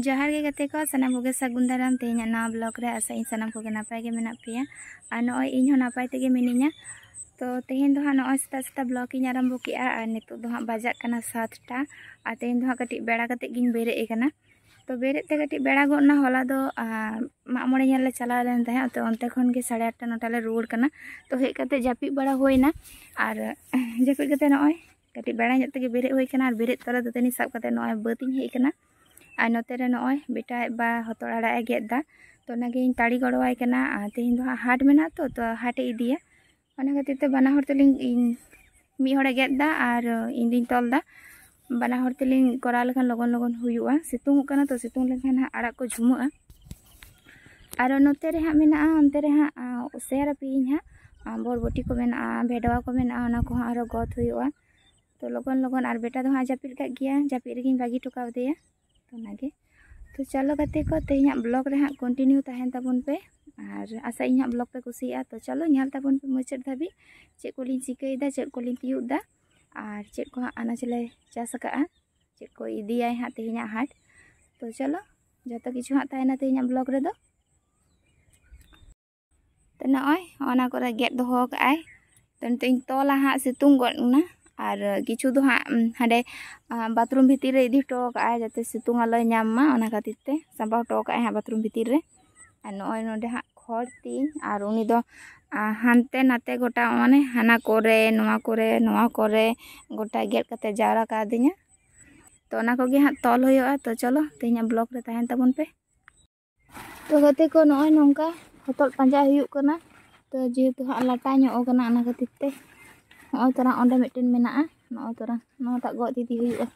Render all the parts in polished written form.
जोहार गे गते को सनाम कोगे सागुन दाराम तेहना नवा ब्लॉग रे आशा इन सनाम कोगे नापाय गे मेना पेया और नॉय इन हो नापाय तेगे मिनिया। तो तेहन दो नॉय सेता सेता ब्लॉग इन आरम्भ केआ और नितो दो बजाक कना 7टा और तेहन दो कटी बेड़ा कते गिन बेरे कना। तो बेरे ते कटी बेड़ा गोना होला दो मामोड़े ले चला लेन तहे तो अंते खन के 8:30 9टा ले रुवाड़ कना। तो हेज कते जापि बड़ा होइना और जापि कते नॉय कटी बेड़ा ᱧᱚᱜ तेगे बेरे होई कना और बेरे तोरा दतनी साब कते नॉय बातिन हेज कना और नोते रे नॉय बेटा बा हतड़ आड़ा ए गेदा तो नागे इन ताड़ी गड़वाई कना तेहन दो हाट मेना तो हाटे इदिया ओना खातिर ते बाना हर तेलिंग इन मी हड़े गेदा और इन दिन तलदा बाना हर तेलिंग करा लेखान लगन लगन हुयुआ सितुंग कना तो सितुंग लेखान आड़ा को झुमुआ और नोते रे हा मेना अंते रे हा सेरा पिइन हा बोरबोटी को मेना भेडवा को मेना ओना को आरो गत हुयुआ तो लगन लगन और बेटा दो हा जापिर का गया जापिर रेगिन बागी टुकाव देया तो नागे। तो चलो गते को तेहना ब्लॉग रे हाँ कंटिन्यू तहन ताबन पे और आशा इन ब्लॉग पे कुसिया। तो चलो नेल ताबन पे मुचाद धाबी चेक को लिन चिकईदा चेक को लिन तियुदा और चेक को अनाज ले चास का चेक को इदिया हाँ तेहना हाट। तो चलो जतो किछु हाँ तहना तेहना ब्लॉग रे दो तो नॉय ओना को गेट दोहो काय तो नितों तोला हाँ सितुंग गना और किछु दो हाँ हाडे बाथरूम भीतर रे इदी हटो का जाते सितुंग आलो नामा ओना खातिर ते साबा हटो का हाँ बाथरूम भीतर रे और नॉय नोडे हाँ खड़ तीन और उनी दो हानते नाते गोटा माने हाना कोरे गोटा गेट कते जावरा का दिया तो ओना कोगे हाँ तल होयोआ। तो चलो तेहना ब्लॉग रे तहन ताबन पे। तो गते को नॉय नोंका हतल पांजा हुयुक कना तो जेहेतु हाँ लाटा ᱧᱚᱜ कना ओना खातिर ते नॉय तोरा ओंडे मिटन मेना नॉय तोरा नोटा गद इदी हुयुआ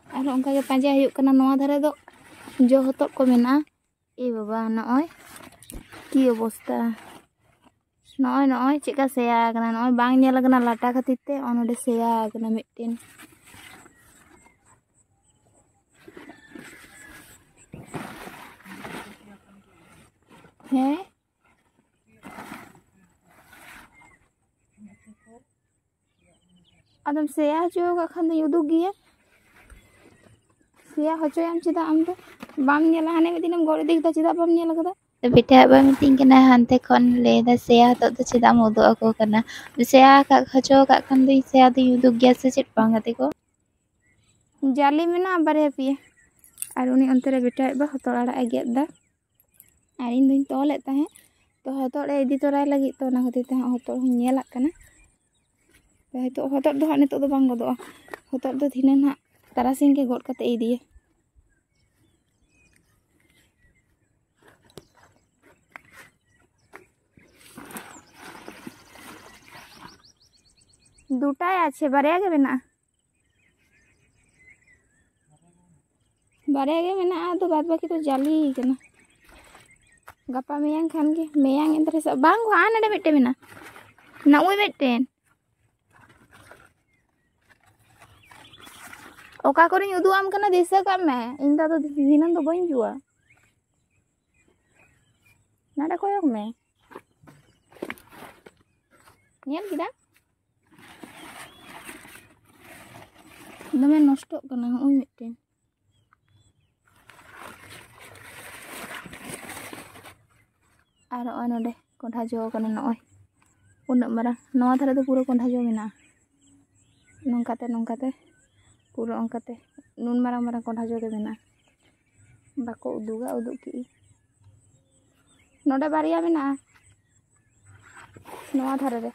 और ओंका के पांजा हुयुक कना नोआ धारे दो जो हतल को मेना ए बाबा नॉय की अवस्था नॉय चेका सेया कना नॉय बांग नेल कना लाटा खातिर ते ओनडे सेया कना मिटन है आदम सेया हचो का खान दो उदुग गिया सेया हचोयाम चेदा आम दो बाम नेला हाने में दिनम गड़ इदी चेदा बाम नेल कदा। तो बेटा बा मिटिंग कना हानते खन लेदा सेया तो चेदा उदु ako कना सेया का हचो का खान दो सेया दो उदुग गिया से चेद बांग गते को जाली मेना बारे पिए और उनी अंते रे बेटा बा हतड़ आड़ा ए गेदा और इन दिन तोले तहे तो हतड़ इदी तोराय लगी तो ओना खातिर ते हतड़ हूं नेलाक कना तो हतड़ दो नितो दो बांग गदोआ हतड़ दो धिनान हा तारासिंग के गड कते इदिया दुटाय आछे बारया गे मेना बारया गे मेना तो बाद बाकी तो जाली कना गपा मेयांग खान गे मेयांग एंतरे सब बांग आ नडे मिटे मेना ना उई मिटेन ओका कोरिन उदुआम कना दिसा का मैं इन दा तो दिनन तो बइन जुआ नाडा कोयक में नेल किदा दमे नष्ट कना उई मिटेन और ओनडे कोंढा जो कना नॉय उन मारा नवा धारे तो पूरा कोंढा जो मेना नोंकाते पूरा अंकाते नुन मारा मारा कोंढा जो मेना बाको उदुगा उदुग की नोडे बारिया मेना नवा धारे रे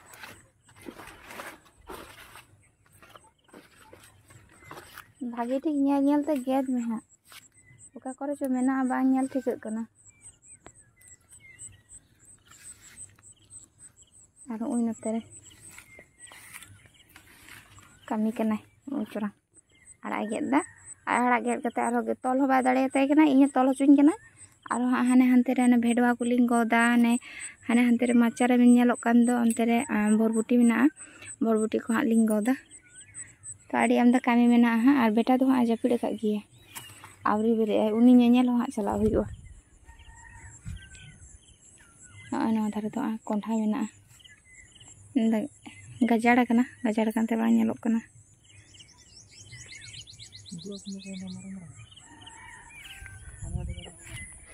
भागे ठीक नेल ते गेद में हाँ ओका करे चो मेना बांग नेल ठीक कना और उन नोते रे कमी कना चोरा आड़ा गेदा आड़ा गेद कते आरो तल हो बाय दाड़ेते कना इन तल हचुኝ कना और हाने हानते रे भेडवा कुलिंग गदा ने हाने हानते रे माचा रे नेलोक कान दो अंते रे बोरबुटी मेना बोरबुटी को हाँ लिंग गदा तो आड़ी आमदा कमी मेना हाँ और बेटा दो हाँ जापिड़ का गिया आवरी बेरे उनी नेल हाँ चला हुयुआ नॉय नवा धारे तो कोंढा मेना गजाड़ा कना गजाड़ कानते बांग नेलोक कना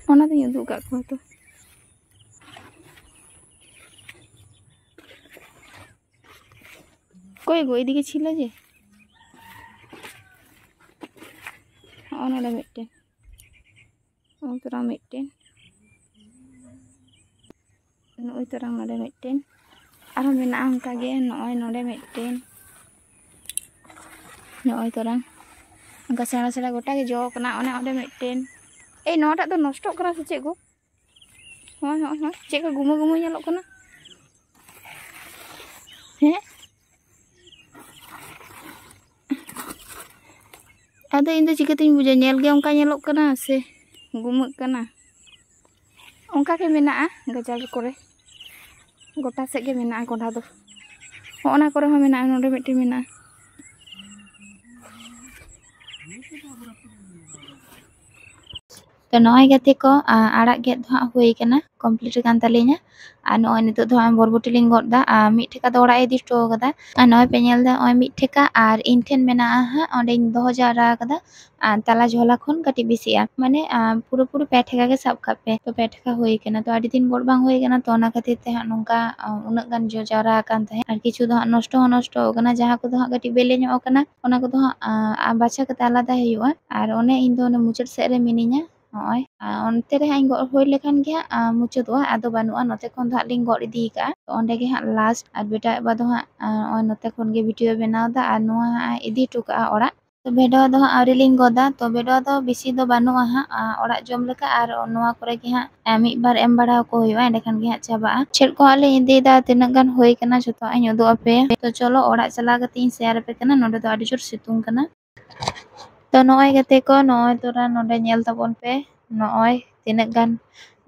Ona tuh nyuduk gak kuat tuh. Kok gue ini kecil aja. Ona ada mitten. Oh, terang mitten. Noi terang ada mitten. Aram bina angka ge noi node mitten. Noi terang. Angka sela-sela gota ge jo kena ona ode mitten. Nota tuh nosto kena se cek go. Hoi. Cek ko gumu-gumu nyelok kena. Ada ini चिकातीन बुझा nyel ge onka nyelok kana se gumuk kana onka ke menaa gajar kore gota sek ge menaa konda do ona kore ho menaa node meti menaa तो नॉय गते को आड़ा गेद दो हुई कना complete कान तलिना आ नॉय नितो दो हम बरबुटी लिंग गदा मिट ठेका दो ओड़ा इदी स्टो कदा आ नॉय पेनेल दा ओय मिट ठेका आर इनठेन मेना हा ओंडे दो जारा कदा ताला झोला खन कटी बिसिया माने पूरा पे ठेका के सब खापे तो पे ठेका हुई कना तो आडी दिन गोड़ बांग हुई कना तो ना खातिर ते नोंका उना गान जो जारा कान थे आर किछु दो नष्ट कना जहां को दो कटी बेले नो कना ओना को दो बाछा कता आलादा हुआ आर ओने इन दो मुचट से रे मिनिया Oi, onte re haing gor hoi lekan ge muchut wa ado banua note kon dha ling gor idi ka onde ge ha last ar beta ba do ha on note kon ge video benaw da ar noa idi tu ka ora to bedo do ha ari ling goda to bedo do bisi do banua ha ora jom leka ar noa kore ge ha mi bar em bada ko hoy wa ende kan ge ha chaba chet ko ale indi da tinang gan hoi kana joto ai nyodo ape to cholo ora chala ga tin share pe kana node do adi jor situng kana तो नॉय गते को नॉय तोरा नोडे nail तबन पे नॉय तिनक गान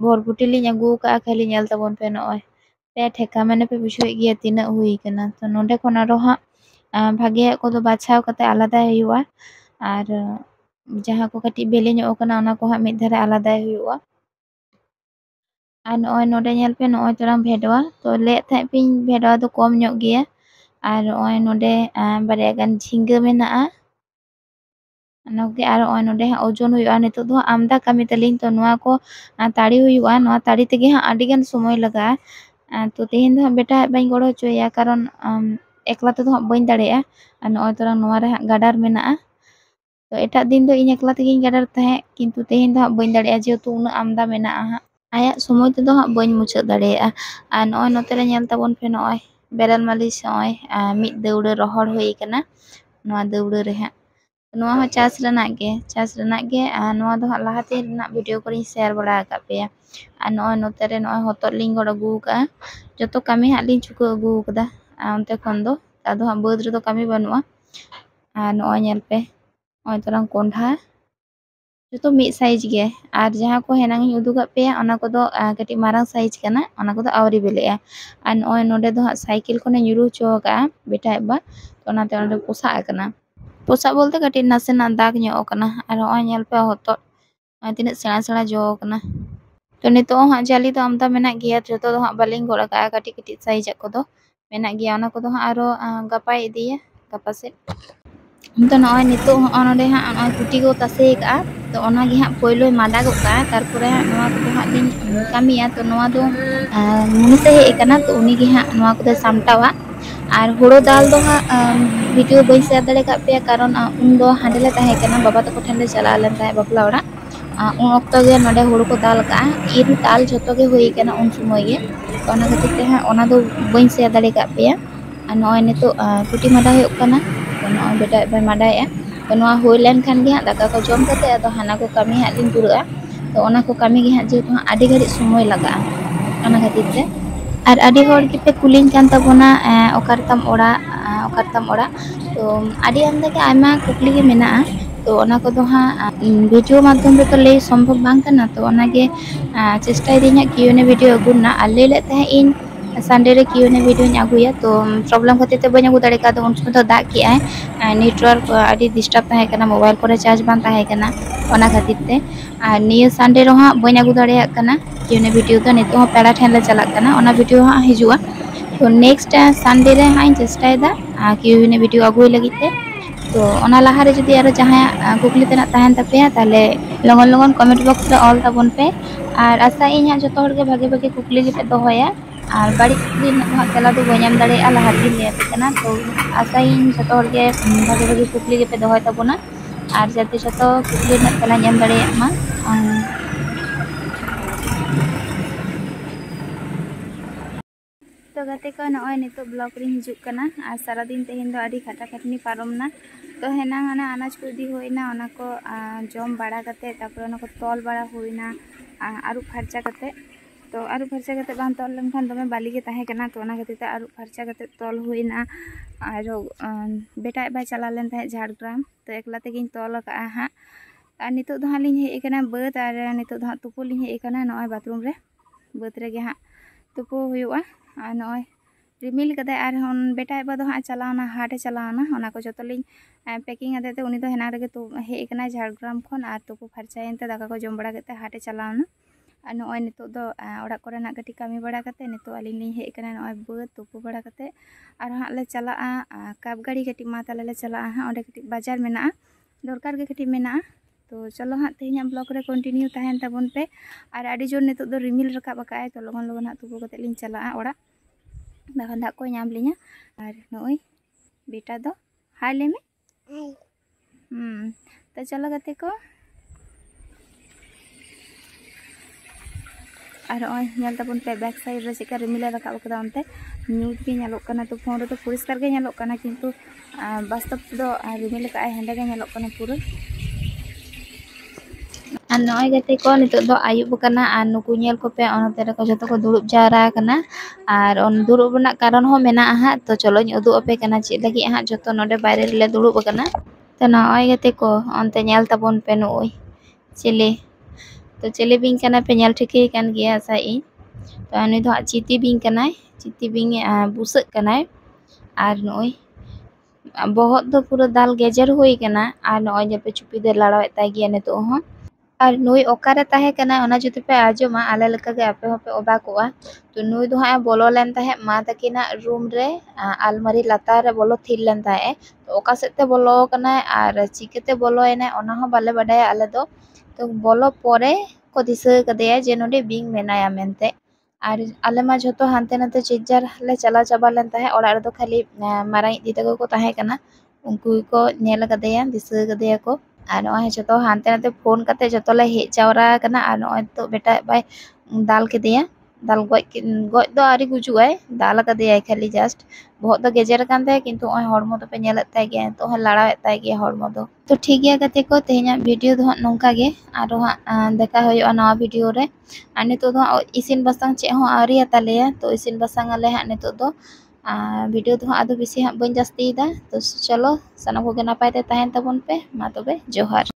बरबुटी लिñ अगु का खाली nail तबन पे नॉय पे ठेका माने पे बुझोय गिया तिनक हुई कना तो नोडे कोना रोहा भागे को दो बाछाव कते आलादा हुआ और जहां को कटी बेले नो कना ओना को हा मिद धरे आलादा हुआ और नॉय नोडे नेल पे नॉय तोरा भेडवा तो ले थाय पिन भेडवा तो कम ᱧᱚᱜ गिया और नॉय नोडे बारे गान झिंगा मेना नोगे आर नोडे ओजन हुआ नितो दो आमदा कमी तलिंग तो नोआ को ताड़ी हुआ नोआ ताड़ी तेगे हा आडी गान समय लगा तो तेहिन दो बेटा बाई गड़ो चोया कारण एकला तो बाई दाड़ेया और नोय तोरा नोआ रे गाडार मेना तो एटा दिन दो इन एकला तेगे गाडार तहे किंतु तेहिन दो बाई दाड़ेया जेहेतु उना आमदा मेना आया समय तो बाई मुछा दाड़ेया और नोय नोते रे नेल ताबन पे नोय बेरल मालिश नोय मिद दौड़ रहड़ हुई कना नोआ दौड़ रे हा नोआ हो चास रना गे नोआ दो लाहाते रना वीडियो करी शेयर बड़ा का पे आ नोय नोते रे नोय होतो लिंग गड़ अगु का जतो कमी हा लिंग चुको अगु कदा ओनते खन दो तादो हा बद रे दो कमी बनुआ आ नोय नेल पे ओय तरंग कोंढा जतो मिड साइज गे आर जहां को हेनांग उदुगा पे ओना को दो कटी मारांग साइज कना ओना को दो आवरी बेलेया आ नोय नोडे दो साइकिल कोने nyuru चो का बेटा बा ओनाते ओंडे पोसा कना पोसा बोलते कटी नासेना दाग ᱧᱚᱜ कना और ओय नेल पे होतो तिने सेना जो कना तो नितो हा जाली तो आमदा मेना गिया जतो दो हा बालिंग गोड़ का कटी साइज को दो मेना गिया ओना को दो हा आरो गपा इदिया गपा से तो नॉय नितो ओनडे हा ओना कुटी को तसे का तो ओना गे हा पहलो माडा गो का तारपरे हा नोआ को हा लिंग कामिया तो नोआ दो मुनिसे हे कना तो उनी गे हा नोआ को सामटावा और हुड़ो दाल दो वीडियो बई शेयर दाड़े का पे कारण उन दो हांडेले ताहे कना बाबा तको ठेन ले चला लेन ताहे बापला ओड़ा उन ऑक्तो गे नोडे हुड़ो को दाल का इन दाल जतो गे होई कना उन समय गे तो ओना खातिर ते हा ओना दो बई शेयर दाड़े का पे आ नॉय नितो कुटी माडा होय कना तो नॉय बेटा बे माडाया तो नोआ होय लेन खान गे दाका को जम कते तो हाना को कमी हा लिन दुरआ तो ओना को कमी गे हा जे तो आडी घड़ी समय लगा ओना खातिर ते और आडी होड़ के पे कुलिंग कान तबोना ओकारतम ओड़ा तो आडी आमदा के आयमा कुकली गे मेना तो ओना को दो हा वीडियो माध्यम रे तो ले संभव बांग कना तो ओना गे चेष्टा दिना कियोने वीडियो अगुना आले ले तहे इन संडे रे कियोने वीडियो आगुया तो प्रॉब्लम खातिर ते बने अगु दाड़े का तो उन समय तो दाग के आय नेटवर्क आडी डिस्टर्ब ताहे कना मोबाइल करे चार्ज बांग ताहे कना ओना खातिर ते आ निया संडे रो हा बने अगु दाड़े कना कियोने वीडियो तो नितो पेड़ा ठेन ले चला कना ओना वीडियो हा हिजुआ तो नेक्स्ट संडे रे हाई चेष्टा दा कियोने वीडियो अगुई लगी ते तो तो ओना लाहा रे जुदी आरो जहां कुकली तेना तहन तपेया ताले लगन लगन कमेंट बॉक्स रे ऑल ताबन पे और आशा इन हां जतो हर के भागे भागे कुकली गे पे दोहया और बाड़ी कुकली ना तेला दो बय एम दाड़े आ लाहा रे ले पे कना तो आशा इन जतो हर के भागे भागे कुकली गे पे दोहय ताबोना और जाते जतो कुकली ना तेला एम दाड़े मा तो गाते को नय नितो ब्लॉग रे हिजुक कना और सारा दिन तेहेन दो आडी खाटा खाटनी पारमना तो हेना हाना अनाज को इदी होइना ओना को जम बाड़ा कते तापर ओना को तोल बाड़ा होइना आरु फरचा कते तो आरु फरचा कते बान तोल लेनखान दमे बाली के ताहे कना तो ओना कते आरु फरचा कते तोल होइना और बेटा बाय चला लेन ताहे झाड़ग्राम तो एकला तेगिन तोल का हां और नितो दो हालिन हे एकना बात और नितो दो तुपो लिन हे एकना नय बाथरूम रे बात रे गे हां तुपो हुयुआ और नय रिमिल कदे और हन बेटा बा दो हाँ चलावना हाटे चलावना ओना को जतो लिन पैकिंग आदे ते उनी दो हेना रे तो हे एकना झाड़ग्राम खन और तुपो फरचायनते दाका को जम बड़ा कते हाटे चलावना और नय नितो दो ओड़ा कोरेना कटी कामी बड़ा कते नितो अलिन लिन हे एकना नय बात तुपो बड़ा कते और हाँ ले चला काब गाड़ी कटी मा ताले ले चला हाँ ओडे कटी बाजार मेना दरकार के कटी मेना तो चलो हाँ तेहना ब्लॉग रे कंटिन्यू तहन ताबन पे और आडी जोर नितो दो रिमिल रकाब आकाय तो लगन लगन हाँ तुपो कते लिन चला ओड़ा बाखान दाग को नाम लिया और नय बेटा दो हाय ले में तो चलो गाते को और नय ताबन पे बैक साइड रे चिका रिमिल रकाब कदा ओनते न्यूज के नेलोक कना तो फोन रे तो परिष्कार के नेलोक कना किंतु वास्तव दो रिमिल का हेंडे के नेलोक कना पूरा और नय गाते को नितो दो आयुब कना और नुकु नेल को पे ओनते रे को जतो को दुड़ुब जारा कना और ओन दुड़ुब रना कारण हो मेना हा तो चलो उदु अपे कना चे लगी हा जतो नोडे बाहरे रे दुड़ुब कना तो नय गाते को ओनते नेल ताबन पे नय चेले तो चेले बिंग कना पे नेल ठिके कान गिया सा इ तो उनी दो चिती बिंग कनाय चिती बिंग बुसक कनाय और नय बहुत दो पूरा दाल गेजर होई कना और नय जपे चुपी दे लाड़ावे ताय गिया नितो हो और नुई ओकारे ताहे कना ओना जुदी पे आजोमा आले लका गे आपे होपे ओबाकोआ तो नुई दो हा बोलो लेन ताहे मा तकिना रूम रे अलमारी लातार रे बोलो थिर लेन ताहे तो ओका सेते बोलो कना और चिकेते बोलो एना ओना हो बाले बडाय आले दो तो बोलो परे को दिसे कदेया जे नोडे बिंग मेनाया मेनते और आले मा जतो हानते नाते चिजार ले चला चाबा लेन ताहे ओड़ा रे दो खाली माराई दी तको को ताहे कना उनको को नेल कदेया दिसे कदेया को और नय जतो हानते नाते फोन कते जतो ले हे चावरा कना और नय तो बेटा बाय दाल के दिया दाल गoj दो आरी गुजुआय दाल का दिया खाली जस्ट बहुत दो गेजर कान ताय किंतु ओय हड़मो तो पे नेलत ताय गे तो लाड़ावेत ताय गे हड़मो दो तो ठीक गया गते को तेहना वीडियो दो नोंका गे आरो हा देखा होयो नवा वीडियो रे आ नितो दो इसिन बसंग चे हो आरी तालेया तो इसिन बसंग आले हा नितो दो वीडियो दो आदो बेसी हा बन जास्ती दा तो चलो सना को नापाय ते तहन ताबन पे मा तबे जोहार।